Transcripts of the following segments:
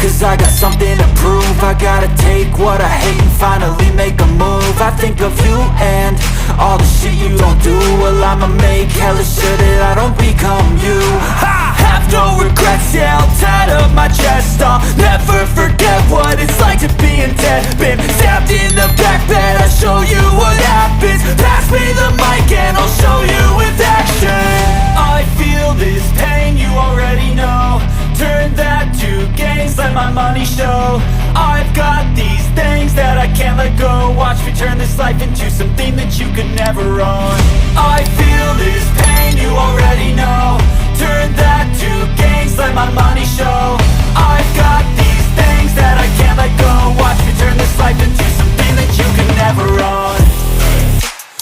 cause I got something to prove. I gotta take what I hate and finally make a move. I think of you and all the shit you don't do. Well, I'ma make hella sure that I don't become you. I have no regrets, yeah, I'll tie up my chest. I'll never forget what it's like to be in debt. Been stabbed in the back bed, I'll show you what happens. Pass me the mic and I'll show you with action. I feel this pain, you already know. Turn that to gains, let my money show. I've got these things that I can't let go. Watch me turn this life into something that you could never own. I feel this pain, you already know. Turn that to gains, let my money show. I've got these things that I can't let go. Watch me turn this life into something that you could never own.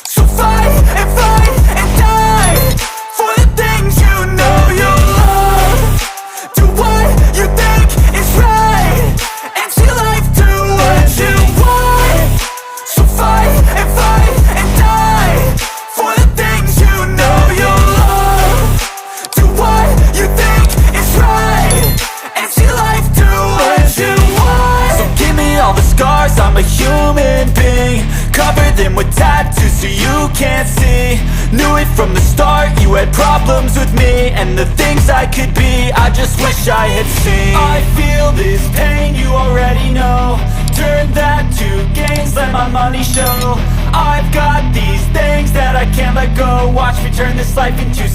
So fight and die for the things you know you love. Do what you think is right and see life do what you want. So fight and die for the things you know you love. Do what you think is right and see life do what you want. So give me all the scars, I'm a human being. Cover them with tattoos so you can't see. Knew it from the start, you had problems with me and the things I could be, I just wish I had seen. I feel this pain, you already know. Turn that to gains, let my money show. I've got these things that I can't let go. Watch me turn this life into